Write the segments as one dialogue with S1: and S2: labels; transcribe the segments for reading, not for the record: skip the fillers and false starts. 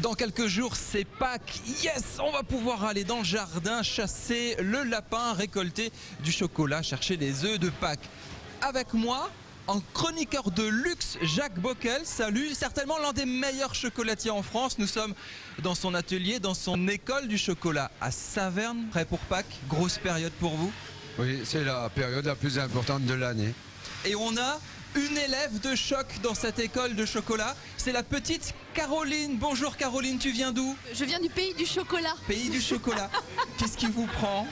S1: Dans quelques jours, c'est Pâques. Yes, on va pouvoir aller dans le jardin, chasser le lapin, récolter du chocolat, chercher les œufs de Pâques. Avec moi, en chroniqueur de luxe, Jacques Bockel. Salut, certainement l'un des meilleurs chocolatiers en France. Nous sommes dans son atelier, dans son école du chocolat à Saverne, prêt pour Pâques. Grosse période pour vous?
S2: Oui, c'est la période la plus importante de l'année.
S1: Et on a une élève de choc dans cette école de chocolat, c'est la petite Caroline. Bonjour Caroline, tu viens d'où?
S3: Je viens du pays du chocolat.
S1: Pays du chocolat. Qu'est-ce qui vous prend?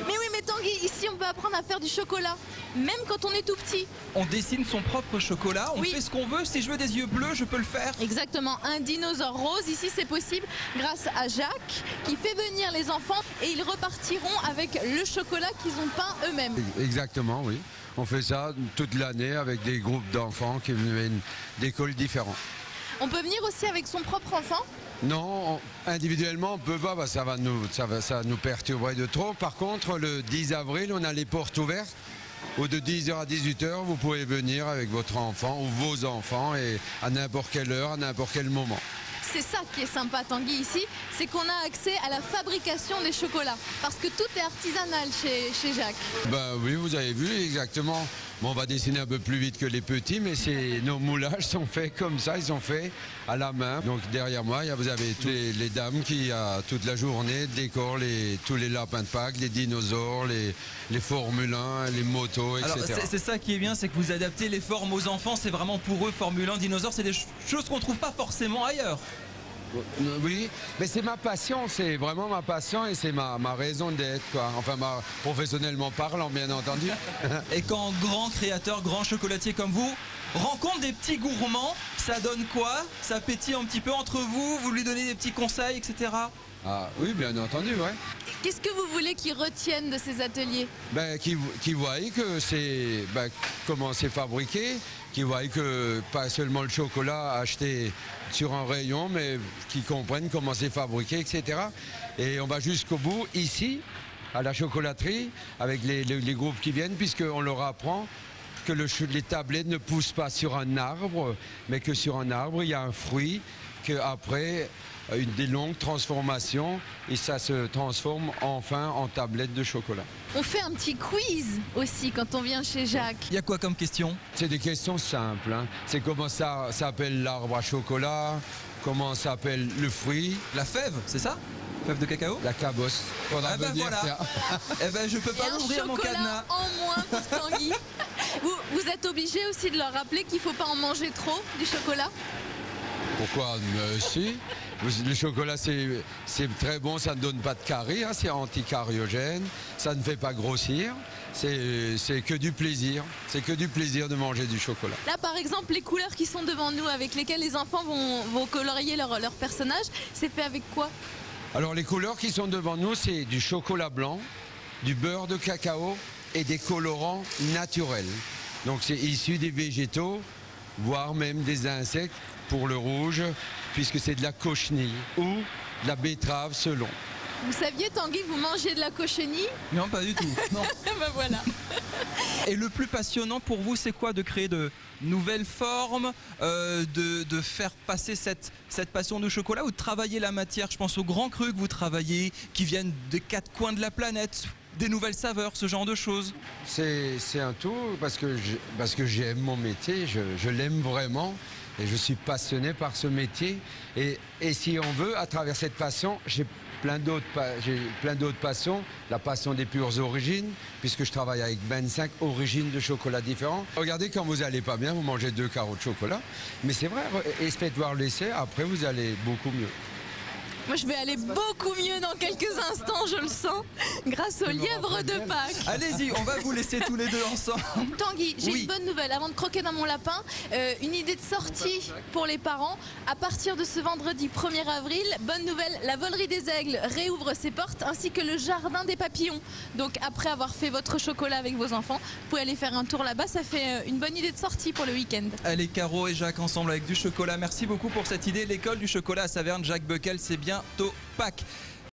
S3: Mais oui, mais Tanguy, ici on peut apprendre à faire du chocolat, même quand on est tout petit.
S1: On dessine son propre chocolat, on fait ce qu'on veut. Si je veux des yeux bleus, je peux le faire.
S3: Exactement, un dinosaure rose, ici c'est possible grâce à Jacques qui fait venir les enfants et ils repartiront avec le chocolat qu'ils ont peint eux-mêmes.
S2: Exactement, oui. On fait ça toute l'année avec des groupes d'enfants qui viennent d'écoles différentes.
S3: On peut venir aussi avec son propre enfant?
S2: Non, individuellement on peut pas, bah, ça va nous perturber de trop. Par contre, le 10 avril, on a les portes ouvertes. Ou de 10h à 18h, vous pouvez venir avec votre enfant ou vos enfants et à n'importe quelle heure, à n'importe quel moment.
S3: C'est ça qui est sympa Tanguy ici, c'est qu'on a accès à la fabrication des chocolats. Parce que tout est artisanal chez Jacques.
S2: Ben oui, vous avez vu exactement. Bon, on va dessiner un peu plus vite que les petits, mais nos moulages sont faits comme ça, ils sont faits à la main. Donc derrière moi, vous avez toutes les dames qui, toute la journée, décorent tous les lapins de Pâques, les dinosaures, les Formule 1, les motos, etc.
S1: Alors c'est ça qui est bien, c'est que vous adaptez les formes aux enfants, c'est vraiment pour eux, Formule 1, dinosaures, c'est des choses qu'on ne trouve pas forcément ailleurs.
S2: Oui, mais c'est ma passion, c'est vraiment ma passion et c'est ma raison d'être, quoi. Enfin, professionnellement parlant, bien entendu.
S1: Et quand grand créateur, grand chocolatier comme vous rencontre des petits gourmands, ça donne quoi? Ça pétille un petit peu entre vous, vous lui donnez des petits conseils, etc.
S2: Ah oui, bien entendu, ouais.
S3: Qu'est-ce que vous voulez qu'ils retiennent de ces ateliers?
S2: Qu'ils voient que c'est comment c'est fabriqué, qu'ils voient que pas seulement le chocolat acheté sur un rayon, mais qu'ils comprennent comment c'est fabriqué, etc. Et on va jusqu'au bout, ici, à la chocolaterie, avec les groupes qui viennent, puisqu'on leur apprend que les tablettes ne poussent pas sur un arbre, mais que sur un arbre, il y a un fruit, qu'après des longues transformations, et ça se transforme enfin en tablette de chocolat.
S3: On fait un petit quiz aussi quand on vient chez Jacques.
S1: Il y a quoi comme question?
S2: C'est des questions simples, hein. C'est comment ça s'appelle l'arbre à chocolat, comment s'appelle le fruit.
S1: La fève, c'est ça? Fève de cacao?
S2: La cabosse.
S1: Ah ben voilà. Eh ben je peux pas l'ouvrir mon cadenas.
S3: En moins pour Tanguy. Vous êtes obligé aussi de leur rappeler qu'il faut pas en manger trop du chocolat?
S2: Pourquoi? Si. Le chocolat, c'est très bon, ça ne donne pas de caries, hein, c'est anticariogène, ça ne fait pas grossir, c'est que du plaisir. C'est que du plaisir de manger du chocolat.
S3: Là, par exemple, les couleurs qui sont devant nous, avec lesquelles les enfants vont colorier leur personnage, c'est fait avec quoi?
S2: Alors, les couleurs qui sont devant nous, c'est du chocolat blanc, du beurre de cacao et des colorants naturels. Donc, c'est issu des végétaux, voire même des insectes pour le rouge, puisque c'est de la cochenille ou de la betterave selon.
S3: Vous saviez, Tanguy, vous mangez de la cochenille?
S1: Non, pas du tout. Non.
S3: Ben voilà.
S1: Et le plus passionnant pour vous, c'est quoi? De créer de nouvelles formes, de faire passer cette passion du chocolat ou de travailler la matière? Je pense aux grands crus que vous travaillez, qui viennent des quatre coins de la planète, des nouvelles saveurs, ce genre de choses.
S2: C'est un tout, parce que j'aime mon métier, je l'aime vraiment. Et je suis passionné par ce métier. Et si on veut, à travers cette passion, j'ai plein d'autres passions. La passion des pures origines, puisque je travaille avec 25 origines de chocolat différents. Regardez, quand vous n'allez pas bien, vous mangez 2 carreaux de chocolat. Mais c'est vrai, et faites voir l'essai, après vous allez beaucoup mieux.
S3: Moi, je vais aller beaucoup mieux dans quelques instants, je le sens, grâce au lièvre de Pâques.
S1: Allez-y, on va vous laisser tous les deux ensemble.
S3: Tanguy, j'ai une bonne nouvelle. Avant de croquer dans mon lapin, une idée de sortie pour les parents. À partir de ce vendredi 1er avril, bonne nouvelle, la Volerie des Aigles réouvre ses portes, ainsi que le Jardin des Papillons. Donc, après avoir fait votre chocolat avec vos enfants, vous pouvez aller faire un tour là-bas. Ça fait une bonne idée de sortie pour le week-end.
S1: Allez, Caro et Jacques ensemble avec du chocolat. Merci beaucoup pour cette idée. L'école du chocolat à Saverne, Jacques Bockel, c'est bientôt Pâques.